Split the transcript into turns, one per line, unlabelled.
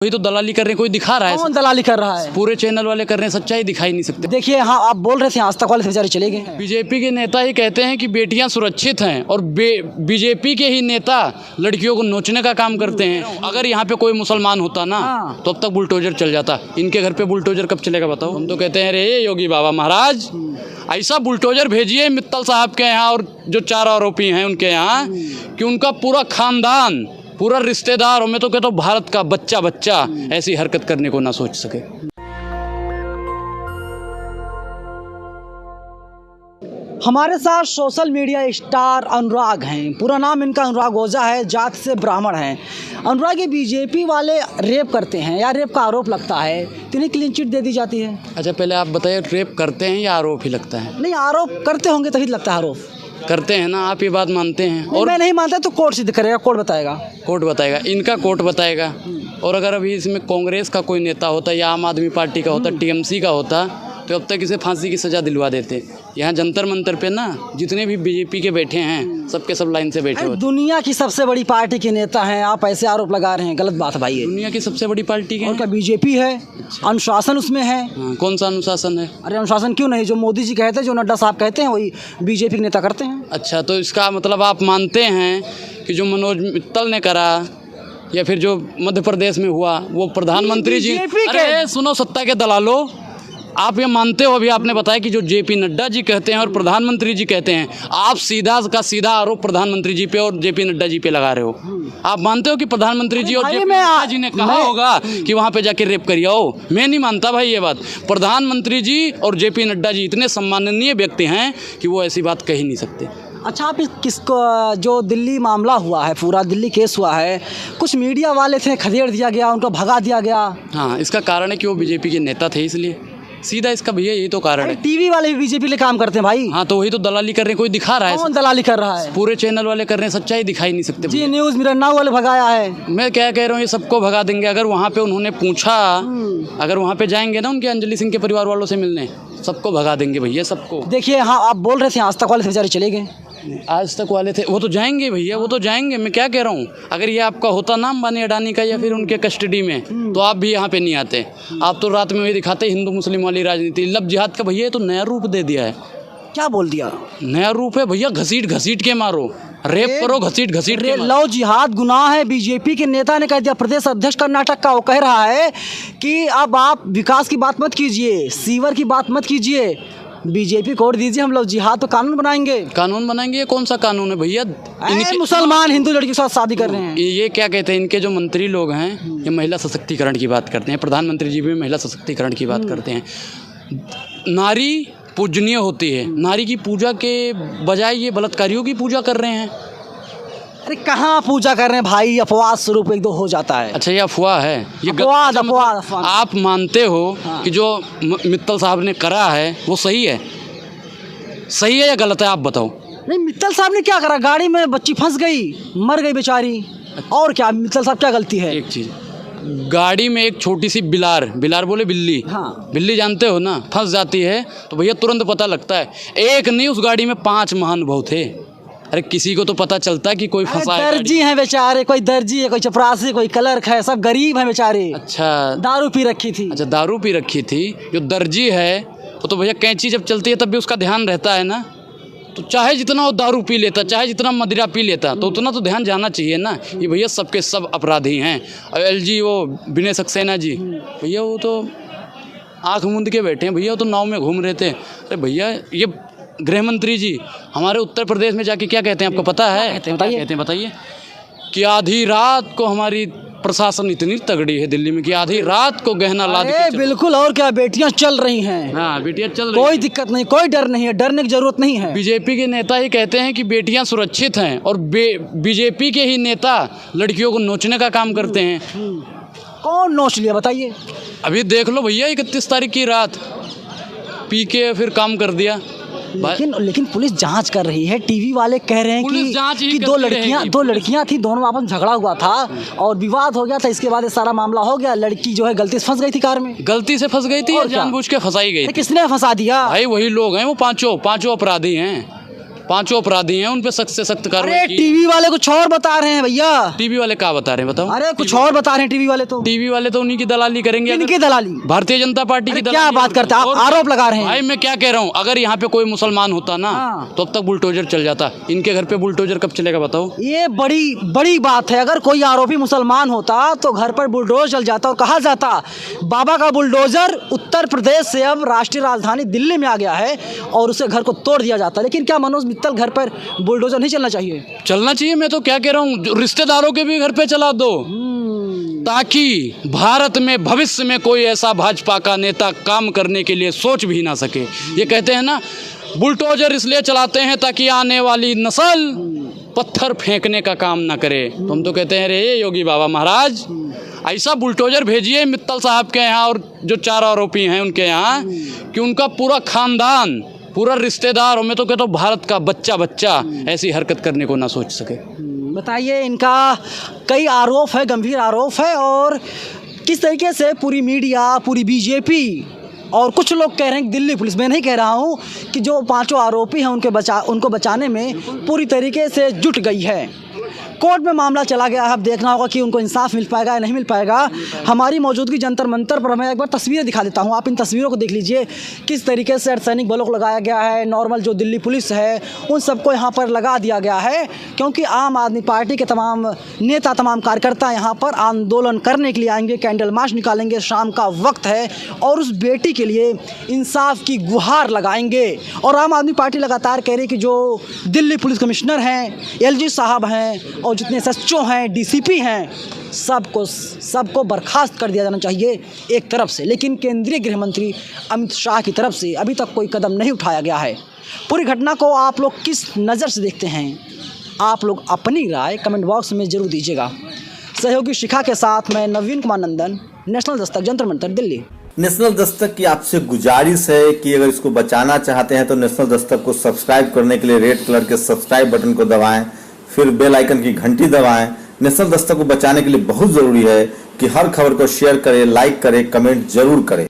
वही तो दलाली कर रहे हैं, कोई दिखा रहा है?
कौन दलाली कर रहा है?
पूरे चैनल वाले कर रहे हैं, सच्चाई दिखाई नहीं सकते।
देखिए, हाँ आप बोल रहे थे आज तक वाले बेचारे चले गए।
बीजेपी के नेता ही कहते हैं कि बेटियां सुरक्षित हैं और बीजेपी के ही नेता लड़कियों को नोचने का काम करते हैं। अगर यहाँ पे कोई मुसलमान होता ना तो अब तक बुलडोजर चल जाता। इनके घर पे बुलडोजर कब चलेगा बताओ? हम तो कहते हैं रे योगी बाबा महाराज, ऐसा बुलडोजर भेजिए मित्तल साहब के यहाँ और जो 4 आरोपी हैं उनके यहाँ, कि उनका पूरा खानदान, पूरा रिश्तेदार, मैं तो कहता हूँ भारत का बच्चा बच्चा ऐसी हरकत करने को ना सोच सके।
हमारे साथ सोशल मीडिया स्टार अनुराग हैं। पूरा नाम इनका अनुराग ओझा है, जात से ब्राह्मण हैं। अनुराग, ये बीजेपी वाले रेप करते हैं या रेप का आरोप लगता है तो इन्हें क्लीन चिट दे दी जाती है।
अच्छा पहले आप बताइए, रेप करते हैं या आरोप ही लगता है?
नहीं, आरोप करते होंगे तभी लगता है आरोप।
करते हैं ना, आप ये बात मानते हैं?
और मैं नहीं मानता तो कोर्ट सिद्ध करेगा, कोर्ट बताएगा।
कोर्ट बताएगा, इनका कोर्ट बताएगा। और अगर अभी इसमें कांग्रेस का कोई नेता होता या आम आदमी पार्टी का होता, टीएमसी का होता, तो अब तक इसे फांसी की सज़ा दिलवा देते। यहाँ जंतर मंतर पे ना जितने भी बीजेपी के बैठे हैं सबके सब लाइन से बैठे होते।
दुनिया की सबसे बड़ी पार्टी के नेता हैं, आप ऐसे आरोप लगा रहे हैं, गलत बात है भाई।
दुनिया की सबसे बड़ी पार्टी के
और क्या बीजेपी है? अनुशासन उसमें है।
कौन सा अनुशासन है?
अरे अनुशासन क्यों नहीं, जो मोदी जी कहते हैं, जो नड्डा साहब कहते हैं, वही बीजेपी के नेता करते हैं।
अच्छा, तो इसका मतलब आप मानते हैं कि जो मनोज मित्तल ने करा या फिर जो मध्य प्रदेश में हुआ वो प्रधानमंत्री जी? अरे सुनो सत्ता के दलालो, आप ये मानते हो? अभी आपने बताया कि जो जेपी नड्डा जी कहते हैं और प्रधानमंत्री जी कहते हैं, आप सीधा का सीधा आरोप प्रधानमंत्री जी पे और जेपी नड्डा जी पे लगा रहे हो। आप मानते हो कि प्रधानमंत्री जी और जेपी नड्डा जी ने कहा होगा कि वहाँ पे जाके रेप करिए? हो, मैं नहीं मानता भाई ये बात। प्रधानमंत्री जी और जेपी नड्डा जी इतने सम्माननीय व्यक्ति हैं कि वो ऐसी बात कह ही नहीं सकते।
अच्छा, आप किसको, जो दिल्ली मामला हुआ है, पूरा दिल्ली केस हुआ है, कुछ मीडिया वाले थे, खदेड़ दिया गया, उनको भगा दिया गया।
हाँ, इसका कारण है कि वो बीजेपी के नेता थे, इसलिए सीधा इसका भैया यही तो कारण है।
टीवी वाले भी बीजेपी के लिए काम करते हैं भाई।
हाँ, तो वही तो दलाली कर रहे हैं, कोई दिखा रहा है?
कौन दलाली कर रहा है?
पूरे चैनल वाले कर रहे हैं, सच्चाई दिखाई नहीं सकते।
जी न्यूज़ मिरर नाउ वाले भगाया है।
मैं क्या कह रहा हूँ, ये सबको भगा देंगे। अगर वहाँ पे उन्होंने पूछा, अगर वहाँ पे जाएंगे ना उनके अंजलि सिंह के परिवार वालों से मिलने, सबको भगा देंगे भैया, सबको।
देखिए, हाँ आप बोल रहे थे आज तक वाले बेचारे चले गए।
आज तक वाले थे, वो तो जाएंगे भैया, वो तो जाएंगे। मैं क्या कह रहा हूँ, अगर ये आपका होता ना अंबानी अडानी का या फिर उनके कस्टडी में, तो आप भी यहाँ पे नहीं आते। आप तो रात में वही दिखाते हिंदू मुस्लिम वाली राजनीति। लव जिहाद का भैया तो नया रूप दे दिया है।
क्या बोल दिया?
नया रूप है भैया, घसीट घसीट के मारो, रेप करो, घसीट घसीट के।
लव जिहाद गुनाह है। बीजेपी के नेता ने कह दिया, प्रदेश अध्यक्ष कर्नाटक का, वो कह रहा है कि अब आप विकास की बात मत कीजिए, सीवर की बात मत कीजिए, बीजेपी को वोट दीजिए, हम लोग जिहाद तो कानून बनाएंगे।
कानून बनाएंगे? ये कौन सा कानून है भैया?
मुसलमान हिंदू लड़की के साथ शादी कर रहे हैं।
ये क्या कहते हैं, इनके जो मंत्री लोग हैं ये महिला सशक्तिकरण की बात करते हैं। प्रधानमंत्री जी भी महिला सशक्तिकरण की बात करते हैं। नारी पूजनीय होती है, नारी की पूजा के बजाय ये बलात्कारियों की पूजा कर रहे हैं।
अरे कहाँ पूजा कर रहे हैं भाई, अपवाद स्वरूप एक दो हो जाता है।
अच्छा, ये अफवाह है? ये
अपवाद।
आप मानते हो कि जो मित्तल साहब ने करा है वो सही है? सही है या गलत है, आप बताओ।
नहीं, मित्तल साहब ने क्या करा? गाड़ी में बच्ची फंस गई, मर गई बेचारी, और क्या? मित्तल साहब क्या गलती है?
एक चीज़, गाड़ी में एक छोटी सी बिलार बोले बिल्ली,
हाँ
बिल्ली जानते हो ना, फंस जाती है तो भैया तुरंत पता लगता है। एक नहीं, उस गाड़ी में 5 महानुभाव थे। अरे किसी को तो पता चलता है कि कोई फंसा है।
दर्जी हैं बेचारे, कोई दर्जी है, कोई चपरासी, कोई क्लर्क है, सब गरीब हैं बेचारे।
अच्छा,
दारू पी रखी थी।
अच्छा, दारू पी रखी थी। जो दर्जी है वो तो भैया कैंची जब चलती है तब भी उसका ध्यान रहता है ना। तो चाहे जितना वो दारू पी लेता, चाहे जितना मदिरा पी लेता, तो उतना तो ध्यान जाना चाहिए ना। ये भैया सबके सब अपराधी हैं। और एलजी वो विनय सक्सेना जी, भैया वो तो आँख मूंद के बैठे हैं भैया, वो तो नाव में घूम रहे थे। अरे भैया, ये गृह मंत्री जी हमारे उत्तर प्रदेश में जाके क्या कहते हैं, आपको पता है? कहते हैं बताइए कि आधी रात को हमारी प्रशासन इतनी तगड़ी है दिल्ली में कि आधी रात को गहना लाद के।
बिल्कुल, और क्या, बेटियां चल रही हैं।
हाँ, बेटियां चल रही,
कोई दिक्कत नहीं, कोई डर नहीं है, डरने की जरूरत नहीं है।
बीजेपी के नेता ही कहते हैं कि बेटियां सुरक्षित हैं और बीजेपी के ही नेता लड़कियों को नोचने का काम करते हैं।
कौन नोच लिया बताइए?
अभी देख लो भैया, 31 तारीख की रात पी के फिर काम कर दिया।
लेकिन पुलिस जांच कर रही है। टीवी वाले कह रहे हैं कि दो लड़कियां थी, दोनों आपस में झगड़ा हुआ था और विवाद हो गया था, इसके बाद सारा मामला हो गया। लड़की जो है गलती से फंस गई थी कार में।
गलती से फंस गई थी और जानबूझ के फंसाई गई थी।
किसने फंसा दिया?
भाई वही लोग हैं, वो पांचों अपराधी हैं। 5 अपराधी हैं, उन पे सख्त से सख्त
अरे
कार्रवाई की।
टीवी वाले कुछ और बता रहे हैं भैया।
टीवी वाले क्या बता रहे हैं बताओ?
अरे कुछ और बता रहे हैं टीवी वाले तो।
टीवी वाले तो उन्हीं की दलाली करेंगे।
इनकी दलाली?
भारतीय जनता पार्टी की
अरे क्या
दलाली।
बात करते हैं आप,
और
आरोप लगा रहे हैं।
भाई मैं क्या कह रहा हूँ, अगर यहाँ पे कोई मुसलमान होता ना
हाँ।
तो अब तक बुलडोजर चल जाता। इनके घर पे बुलडोजर कब चलेगा बताओ?
ये बड़ी बड़ी बात है। अगर कोई आरोपी मुसलमान होता तो घर पर बुलडोजर चल जाता और कहा जाता बाबा का बुलडोजर उत्तर प्रदेश से अब राष्ट्रीय राजधानी दिल्ली में आ गया है और उसे घर को तोड़ दिया जाता। लेकिन क्या मनोज मित्तल घर पर बुलडोजर नहीं चलना चाहिए?
चलना चाहिए। मैं तो क्या कह रहा हूँ, रिश्तेदारों के भी घर पे चला दो, ताकि भारत में भविष्य में कोई ऐसा भाजपा का नेता काम करने के लिए सोच भी ना सके। ये कहते हैं ना, बुलडोजर इसलिए चलाते हैं ताकि आने वाली नस्ल पत्थर फेंकने का काम ना करे। तो हम तो कहते हैं रे योगी बाबा महाराज, ऐसा बुलडोजर भेजिए मित्तल साहब के यहाँ और जो 4 आरोपी हैं उनके यहाँ, कि उनका पूरा खानदान, पूरा रिश्तेदार, और मैं तो कहता हूँ भारत का बच्चा बच्चा ऐसी हरकत करने को ना सोच सके।
बताइए, इनका कई आरोप है, गंभीर आरोप है, और किस तरीके से पूरी मीडिया, पूरी बीजेपी और कुछ लोग कह रहे हैं कि दिल्ली पुलिस, मैं नहीं कह रहा हूँ, कि जो 5 आरोपी हैं उनको बचाने में पूरी तरीके से जुट गई है। कोर्ट में मामला चला गया है, अब देखना होगा कि उनको इंसाफ मिल पाएगा या नहीं मिल पाएगा। हमारी मौजूदगी जंतर मंतर पर, मैं एक बार तस्वीरें दिखा देता हूँ, आप इन तस्वीरों को देख लीजिए। किस तरीके से अर्धसैनिक बलों को लगाया गया है, नॉर्मल जो दिल्ली पुलिस है उन सबको यहाँ पर लगा दिया गया है, क्योंकि आम आदमी पार्टी के तमाम नेता, तमाम कार्यकर्ता यहाँ पर आंदोलन करने के लिए आएंगे, कैंडल मार्च निकालेंगे, शाम का वक्त है, और उस बेटी के लिए इंसाफ की गुहार लगाएंगे। और आम आदमी पार्टी लगातार कह रही है कि जो दिल्ली पुलिस कमिश्नर हैं, एलजी साहब हैं, और जितने एसएचओ हैं, डीसीपी हैं, सबको बर्खास्त कर दिया जाना चाहिए एक तरफ से। लेकिन केंद्रीय गृह मंत्री अमित शाह की तरफ से अभी तक कोई कदम नहीं उठाया गया है। पूरी घटना को आप लोग किस नज़र से देखते हैं? आप लोग अपनी राय कमेंट बॉक्स में जरूर दीजिएगा। सहयोगी शिखा के साथ मैं नवीन कुमार नंदन, नेशनल दस्तक, जंतर मंतर, दिल्ली।
नेशनल दस्तक की आपसे गुजारिश है कि अगर इसको बचाना चाहते हैं तो नेशनल दस्तक को सब्सक्राइब करने के लिए रेड कलर के सब्सक्राइब बटन को दबाएं, फिर बेल आइकन की घंटी दबाएं। नेशनल दस्तक को बचाने के लिए बहुत जरूरी है कि हर खबर को शेयर करें, लाइक करें, कमेंट जरूर करें।